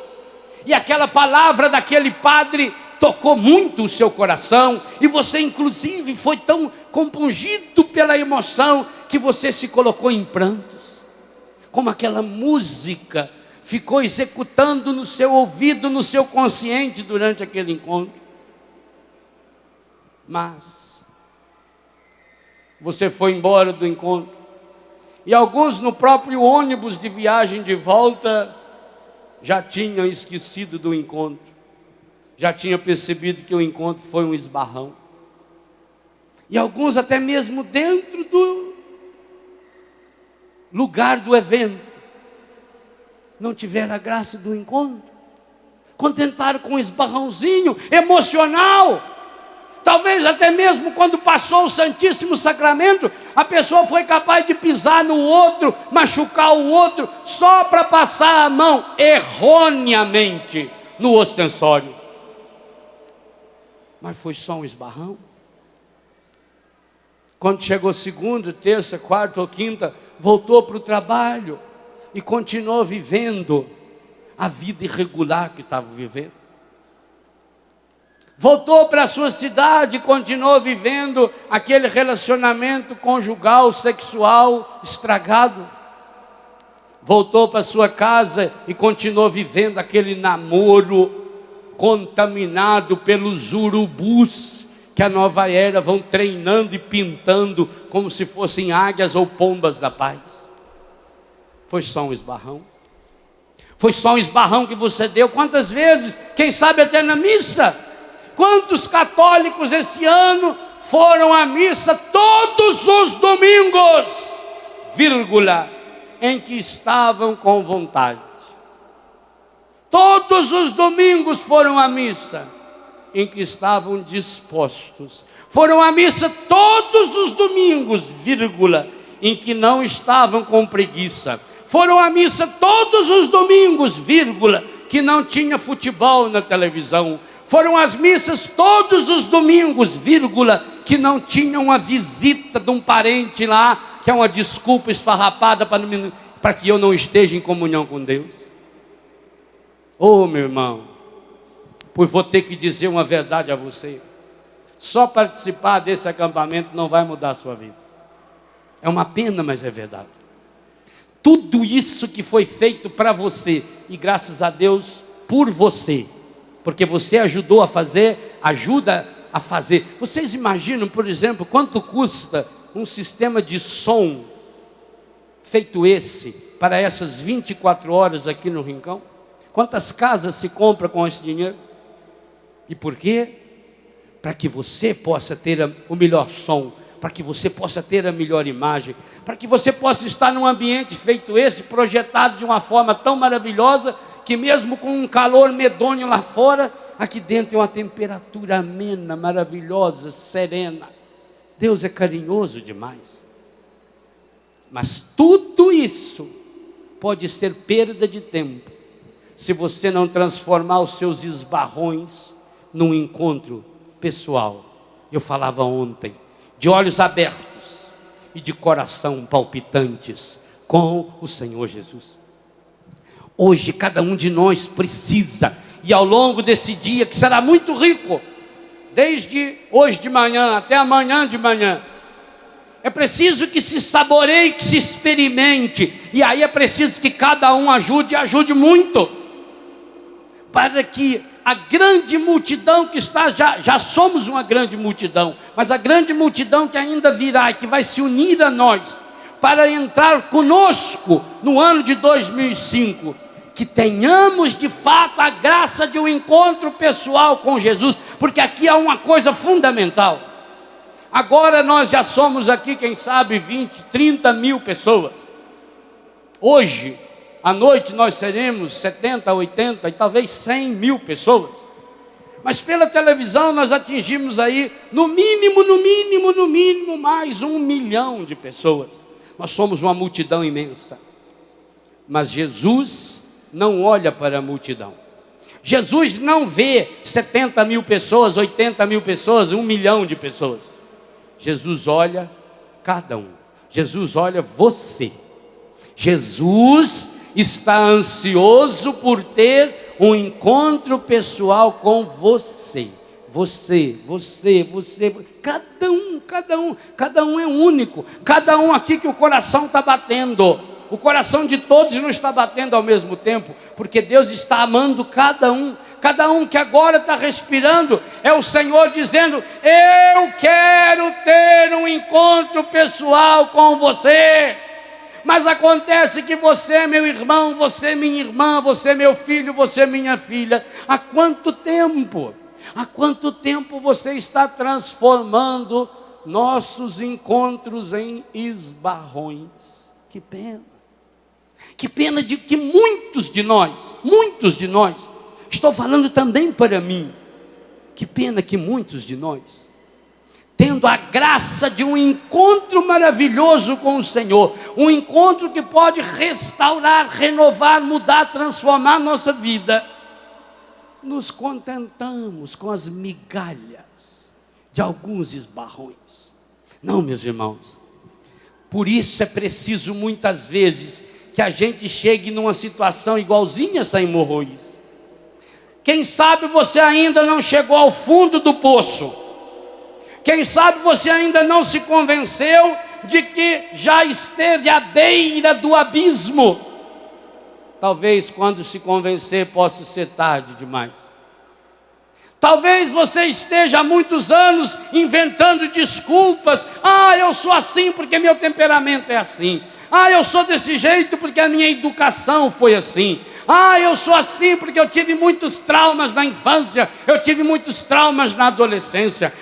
e aquela palavra daquele padre tocou muito o seu coração, e você inclusive foi tão compungido pela emoção que você se colocou em prantos, como aquela música ficou executando no seu ouvido, no seu consciente durante aquele encontro. Mas você foi embora do encontro, e alguns no próprio ônibus de viagem de volta já tinham esquecido do encontro, já tinham percebido que o encontro foi um esbarrão, e alguns até mesmo dentro do lugar do evento não tiveram a graça do encontro, contentaram com um esbarrãozinho emocional. Talvez até mesmo quando passou o Santíssimo Sacramento, a pessoa foi capaz de pisar no outro, machucar o outro, só para passar a mão erroneamente no ostensório. Mas foi só um esbarrão. Quando chegou segunda, terça, quarta ou quinta, voltou para o trabalho e continuou vivendo a vida irregular que estava vivendo. Voltou para a sua cidade e continuou vivendo aquele relacionamento conjugal, sexual estragado. Voltou para a sua casa e continuou vivendo aquele namoro contaminado pelos urubus que a nova era vão treinando e pintando como se fossem águias ou pombas da paz. Foi só um esbarrão. Foi só um esbarrão que você deu. Quantas vezes, quem sabe até na missa, quantos católicos esse ano foram à missa todos os domingos, vírgula, em que estavam com vontade. Todos os domingos foram à missa em que estavam dispostos. Foram à missa todos os domingos, vírgula, em que não estavam com preguiça. Foram à missa todos os domingos, vírgula, que não tinha futebol na televisão. Foram às missas todos os domingos, vírgula, que não tinham uma visita de um parente lá, que é uma desculpa esfarrapada para que eu não esteja em comunhão com Deus. Oh, meu irmão, pois vou ter que dizer uma verdade a você. Só participar desse acampamento não vai mudar a sua vida. É uma pena, mas é verdade. Tudo isso que foi feito para você, e graças a Deus por você, porque você ajudou a fazer, ajuda a fazer. Vocês imaginam, por exemplo, quanto custa um sistema de som feito esse, para essas 24 horas aqui no Rincão? Quantas casas se compra com esse dinheiro? E por quê? Para que você possa ter o melhor som, para que você possa ter a melhor imagem, para que você possa estar num ambiente feito esse, projetado de uma forma tão maravilhosa, que mesmo com um calor medonho lá fora, aqui dentro é uma temperatura amena, maravilhosa, serena. Deus é carinhoso demais. Mas tudo isso pode ser perda de tempo, se você não transformar os seus esbarrões num encontro pessoal. Eu falava ontem, de olhos abertos e de coração palpitantes com o Senhor Jesus. Hoje cada um de nós precisa, e ao longo desse dia que será muito rico, desde hoje de manhã até amanhã de manhã, é preciso que se saboreie, que se experimente, e aí é preciso que cada um ajude muito, para que a grande multidão que está, já somos uma grande multidão, mas a grande multidão que ainda virá e que vai se unir a nós, para entrar conosco no ano de 2005, que tenhamos de fato a graça de um encontro pessoal com Jesus, porque aqui há uma coisa fundamental. Agora nós já somos aqui, quem sabe, 20, 30 mil pessoas. Hoje, à noite, nós seremos 70, 80 e talvez 100 mil pessoas. Mas pela televisão nós atingimos aí, no mínimo, mais 1 milhão de pessoas. Nós somos uma multidão imensa. Mas Jesus não olha para a multidão. Jesus não vê 70 mil pessoas, 80 mil pessoas, 1 milhão de pessoas. Jesus olha cada um. Jesus olha você. Jesus está ansioso por ter um encontro pessoal com você. Você. Cada um é único. Cada um aqui que o coração está batendo. O coração de todos não está batendo ao mesmo tempo, porque Deus está amando cada um. Cada um que agora está respirando, é o Senhor dizendo: eu quero ter um encontro pessoal com você. Mas acontece que você é meu irmão, você é minha irmã, você é meu filho, você é minha filha. Há quanto tempo? Há quanto tempo você está transformando nossos encontros em esbarrões? Que pena. Que pena de que muitos de nós, estou falando também para mim, que pena que muitos de nós, tendo a graça de um encontro maravilhoso com o Senhor, um encontro que pode restaurar, renovar, mudar, transformar a nossa vida, nos contentamos com as migalhas de alguns esbarrões. Não, meus irmãos, por isso é preciso muitas vezes que a gente chegue numa situação igualzinha essa hemorroída. Quem sabe você ainda não chegou ao fundo do poço. Quem sabe você ainda não se convenceu de que já esteve à beira do abismo. Talvez quando se convencer possa ser tarde demais. Talvez você esteja há muitos anos inventando desculpas. Eu sou assim porque meu temperamento é assim. Eu sou desse jeito porque a minha educação foi assim. Eu sou assim porque eu tive muitos traumas na infância, eu tive muitos traumas na adolescência.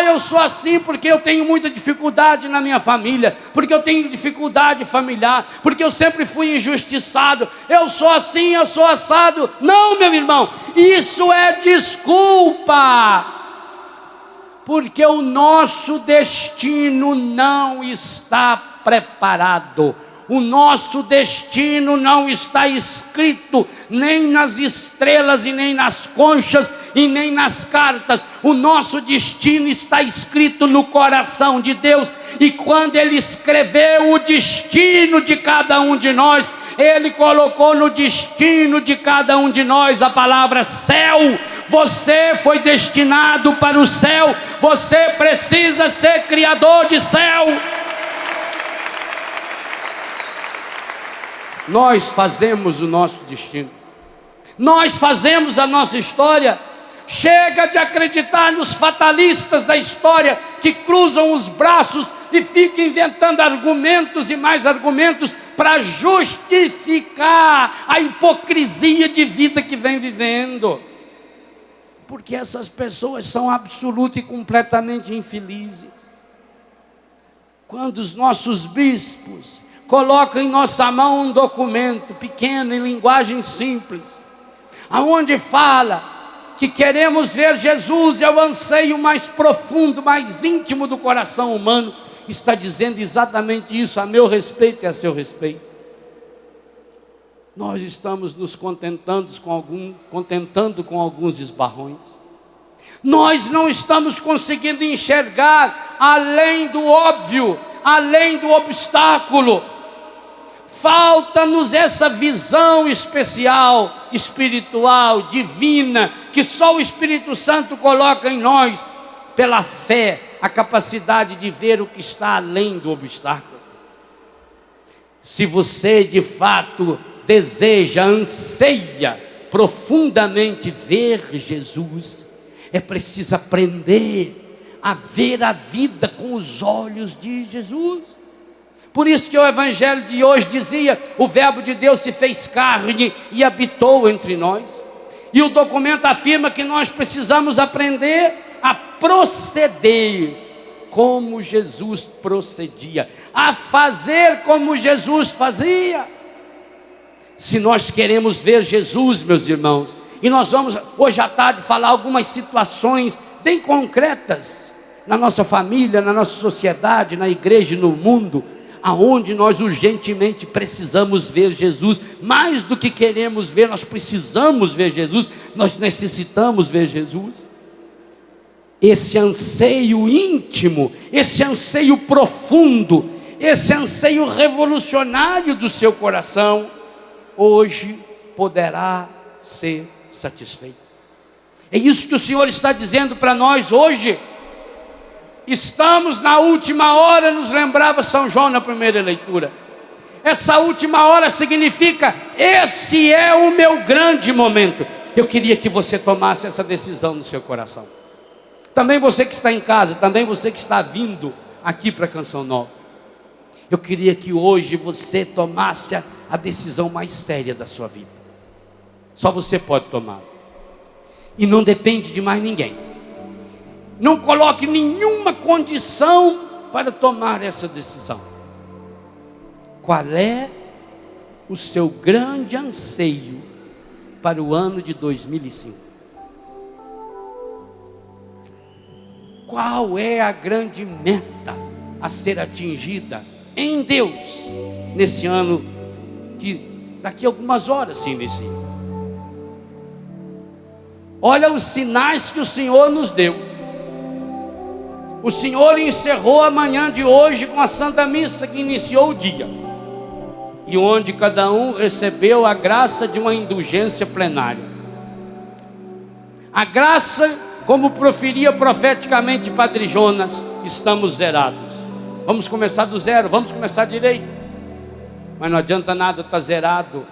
Eu sou assim porque eu tenho muita dificuldade na minha família, porque eu tenho dificuldade familiar, porque eu sempre fui injustiçado. Eu sou assim, eu sou assado. Não, meu irmão, isso é desculpa. Porque o nosso destino não está preparado. O nosso destino não está escrito nem nas estrelas e nem nas conchas e nem nas cartas. O nosso destino está escrito no coração de Deus. E quando Ele escreveu o destino de cada um de nós, Ele colocou no destino de cada um de nós a palavra céu. Você foi destinado para o céu. Você precisa ser criador de céu. Nós fazemos o nosso destino. Nós fazemos a nossa história. Chega de acreditar nos fatalistas da história que cruzam os braços e ficam inventando argumentos e mais argumentos para justificar a hipocrisia de vida que vem vivendo. Porque essas pessoas são absoluta e completamente infelizes. Quando os nossos bispos colocam em nossa mão um documento pequeno, em linguagem simples, aonde fala que queremos ver Jesus, é o anseio mais profundo, mais íntimo do coração humano, está dizendo exatamente isso a meu respeito e a seu respeito. Nós estamos nos contentando com alguns esbarrões. Nós não estamos conseguindo enxergar além do óbvio, além do obstáculo. Falta-nos essa visão especial, espiritual, divina, que só o Espírito Santo coloca em nós, pela fé, a capacidade de ver o que está além do obstáculo. Se você de fato deseja, anseia profundamente ver Jesus, é preciso aprender a ver a vida com os olhos de Jesus. Por isso que o evangelho de hoje dizia: o verbo de Deus se fez carne e habitou entre nós. E o documento afirma que nós precisamos aprender a proceder como Jesus procedia, a fazer como Jesus fazia. Se nós queremos ver Jesus, meus irmãos, e nós vamos hoje à tarde falar algumas situações bem concretas na nossa família, na nossa sociedade, na igreja e no mundo, aonde nós urgentemente precisamos ver Jesus. Mais do que queremos ver, nós precisamos ver Jesus, nós necessitamos ver Jesus. Esse anseio íntimo, esse anseio profundo, esse anseio revolucionário do seu coração, hoje poderá ser satisfeito. É isso que o Senhor está dizendo para nós hoje. Estamos na última hora, nos lembrava São João na primeira leitura. Essa última hora significa: esse é o meu grande momento. Eu queria que você tomasse essa decisão no seu coração. Também você que está em casa, também você que está vindo aqui para a Canção Nova. Eu queria que hoje você tomasse a decisão mais séria da sua vida. Só você pode tomar. E não depende de mais ninguém. Não coloque nenhuma condição para tomar essa decisão. Qual é o seu grande anseio para o ano de 2005? Qual é a grande meta a ser atingida em Deus nesse ano que daqui a algumas horas se inicia? Olha os sinais que o Senhor nos deu. O Senhor encerrou a manhã de hoje com a Santa Missa que iniciou o dia, e onde cada um recebeu a graça de uma indulgência plenária. A graça, como proferia profeticamente Padre Jonas: estamos zerados. Vamos começar do zero, vamos começar direito. Mas não adianta nada estar zerado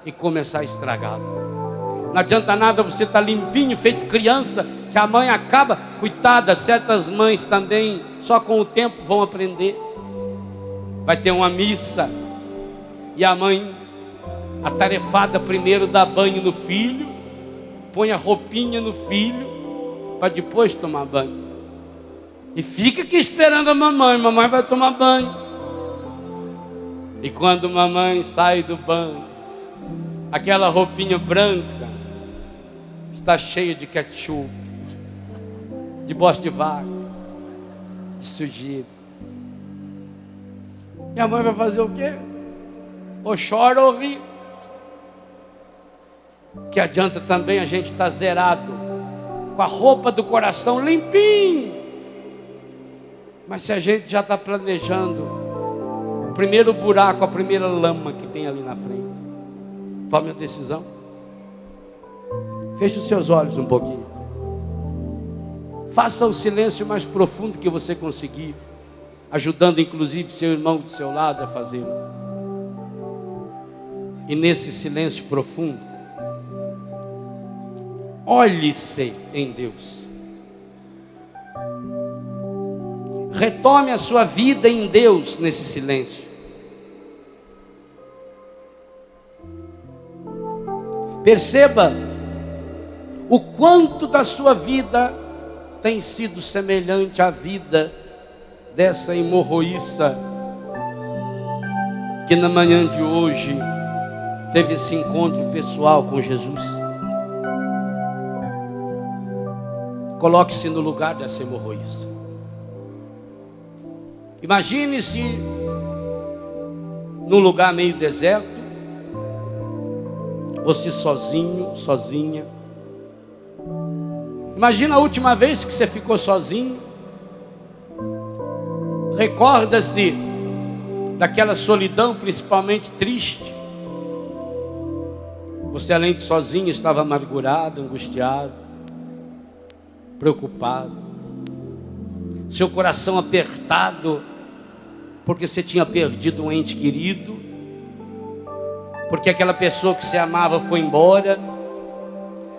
e começar estragado. Não adianta nada você estar limpinho, feito criança, que a mãe acaba, coitada, certas mães também, só com o tempo vão aprender. Vai ter uma missa, e a mãe, atarefada primeiro, dá banho no filho, põe a roupinha no filho, para depois tomar banho. E fica aqui esperando a mamãe vai tomar banho. E quando a mamãe sai do banho, aquela roupinha branca está cheia de ketchup, de bosta de vaca, de sujeira. E a mãe vai fazer o quê? Ou chora ou ri. Que adianta também a gente estar zerado, com a roupa do coração limpinho, mas se a gente já está planejando o primeiro buraco, a primeira lama que tem ali na frente, tome a decisão. Feche os seus olhos um pouquinho. Faça o silêncio mais profundo que você conseguir, ajudando inclusive seu irmão do seu lado a fazê-lo. E nesse silêncio profundo, Olhe-se em Deus. Retome a sua vida em Deus nesse silêncio. Perceba o quanto da sua vida tem sido semelhante à vida dessa hemorroísta que na manhã de hoje teve esse encontro pessoal com Jesus. Coloque-se no lugar dessa hemorroísta. Imagine-se num lugar meio deserto, você sozinho, sozinha. Imagina a última vez que você ficou sozinho. Recorda-se daquela solidão, principalmente triste. Você, além de sozinho, estava amargurado, angustiado, preocupado. Seu coração apertado, porque você tinha perdido um ente querido, porque aquela pessoa que você amava foi embora,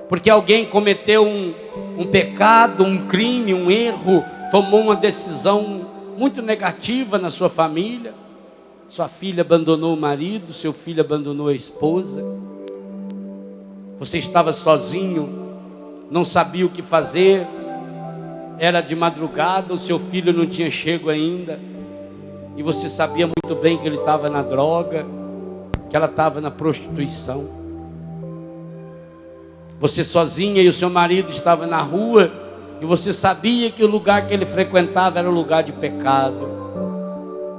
porque alguém cometeu um pecado, um crime, um erro, tomou uma decisão muito negativa na sua família. Sua filha abandonou o marido, seu filho abandonou a esposa. Você estava sozinho, não sabia o que fazer. Era de madrugada, o seu filho não tinha chego ainda. E você sabia muito bem que ele estava na droga, que ela estava na prostituição. Você sozinha e o seu marido estava na rua, e você sabia que o lugar que ele frequentava era um lugar de pecado.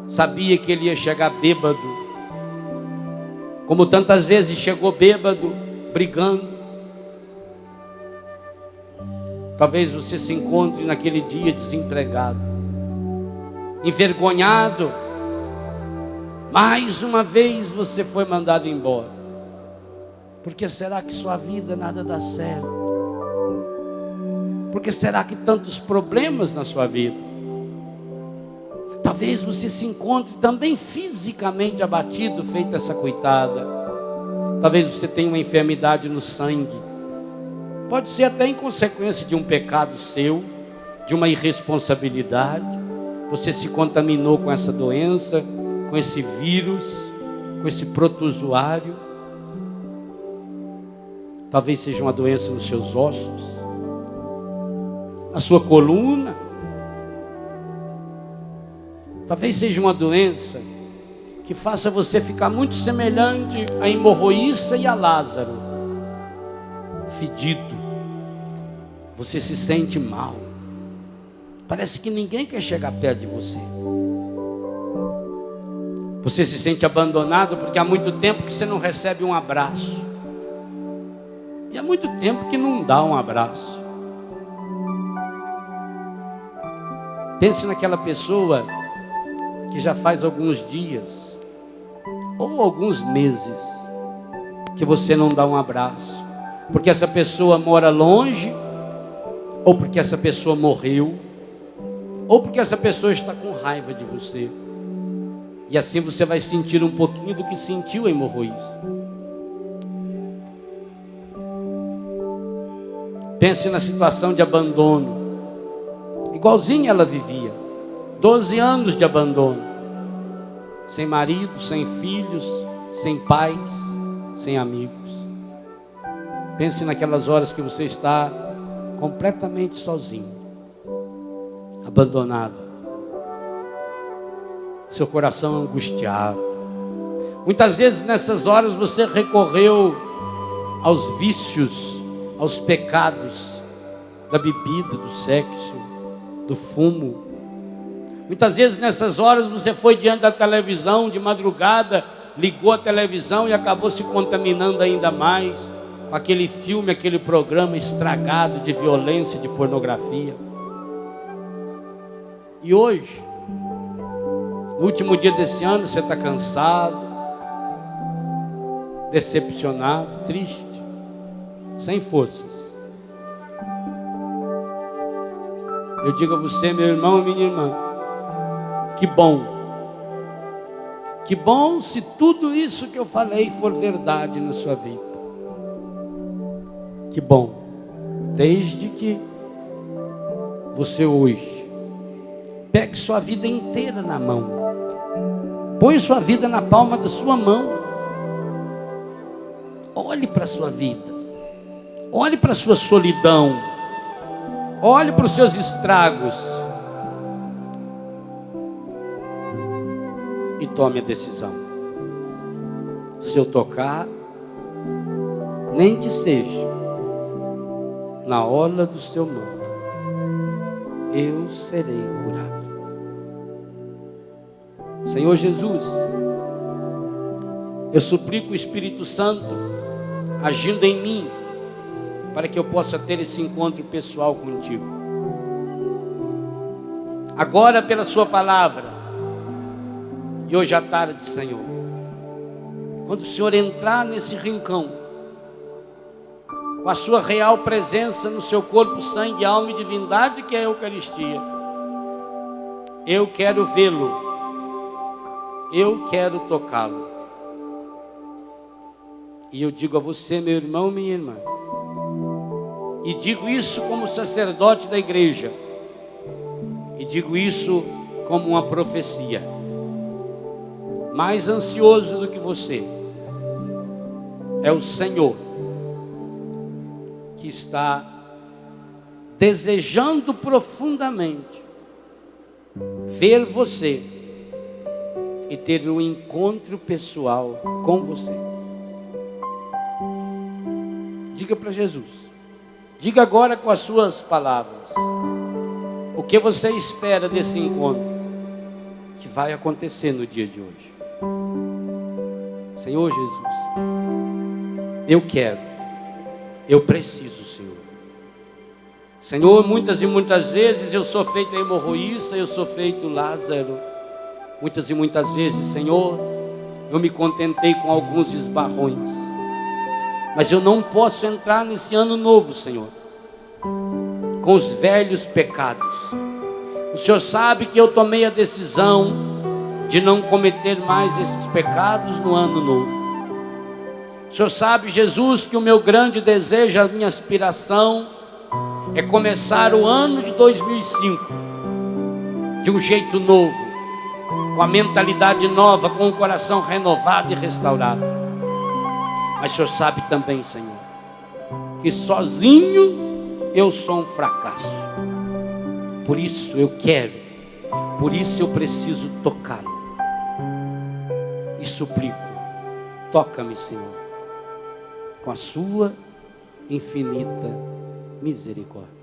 Sabia que ele ia chegar bêbado, como tantas vezes chegou bêbado, brigando. Talvez você se encontre naquele dia desempregado, envergonhado. Mais uma vez você foi mandado embora. Por que será que sua vida nada dá certo? Por que será que tantos problemas na sua vida? Talvez você se encontre também fisicamente abatido, feito essa coitada. Talvez você tenha uma enfermidade no sangue. Pode ser até em consequência de um pecado seu, de uma irresponsabilidade. Você se contaminou com essa doença, com esse vírus, com esse protozoário. Talvez seja uma doença nos seus ossos, na sua coluna. Talvez seja uma doença que faça você ficar muito semelhante a hemorroísta e a Lázaro, fedido. Você se sente mal. Parece que ninguém quer chegar perto de você. Você se sente abandonado porque há muito tempo que você não recebe um abraço. E há muito tempo que não dá um abraço. Pense naquela pessoa que já faz alguns dias ou alguns meses que você não dá um abraço, porque essa pessoa mora longe, ou porque essa pessoa morreu, ou porque essa pessoa está com raiva de você. E assim você vai sentir um pouquinho do que sentiu a hemorroísta. Pense na situação de abandono, igualzinho ela vivia. 12 anos de abandono, sem marido, sem filhos, sem pais, sem amigos. Pense naquelas horas que você está completamente sozinho, abandonado, seu coração angustiado. Muitas vezes nessas horas você recorreu aos vícios, aos pecados da bebida, do sexo, do fumo. Muitas vezes nessas horas você foi diante da televisão de madrugada, ligou a televisão e acabou se contaminando ainda mais com aquele filme, aquele programa estragado de violência, de pornografia. E hoje, no último dia desse ano, você está cansado, decepcionado, triste, sem forças. Eu digo a você, meu irmão e minha irmã, que bom se tudo isso que eu falei for verdade na sua vida. Que bom. Desde que você hoje pegue sua vida inteira na mão, põe sua vida na palma da sua mão, olhe para a sua vida, olhe para a sua solidão, olhe para os seus estragos e tome a decisão. Se eu tocar, nem que seja na orla do seu manto, eu serei curado. Senhor Jesus, eu suplico o Espírito Santo agindo em mim, para que eu possa ter esse encontro pessoal contigo. Agora, pela sua palavra, e hoje à tarde, Senhor, quando o Senhor entrar nesse rincão, com a sua real presença no seu corpo, sangue, alma e divindade, que é a Eucaristia, eu quero vê-lo, eu quero tocá-lo. E eu digo a você, meu irmão, minha irmã, e digo isso como sacerdote da igreja, e digo isso como uma profecia: mais ansioso do que você é o Senhor, que está desejando profundamente ver você e ter um encontro pessoal com você. Diga para Jesus, diga agora com as suas palavras o que você espera desse encontro que vai acontecer no dia de hoje. Senhor Jesus, eu quero, eu preciso, Senhor. Senhor, muitas e muitas vezes eu sou feito hemorroísta, eu sou feito Lázaro. Muitas e muitas vezes, Senhor, eu me contentei com alguns esbarrões. Mas eu não posso entrar nesse ano novo, Senhor, com os velhos pecados. O Senhor sabe que eu tomei a decisão de não cometer mais esses pecados no ano novo. O Senhor sabe, Jesus, que o meu grande desejo, a minha aspiração é começar o ano de 2005 de um jeito novo, com a mentalidade nova, com o coração renovado e restaurado. Mas o Senhor sabe também, Senhor, que sozinho eu sou um fracasso. Por isso eu quero, por isso eu preciso tocá-lo. E suplico, toca-me, Senhor, com a sua infinita misericórdia.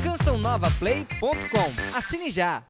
CançãoNovaPlay.com. Assine já!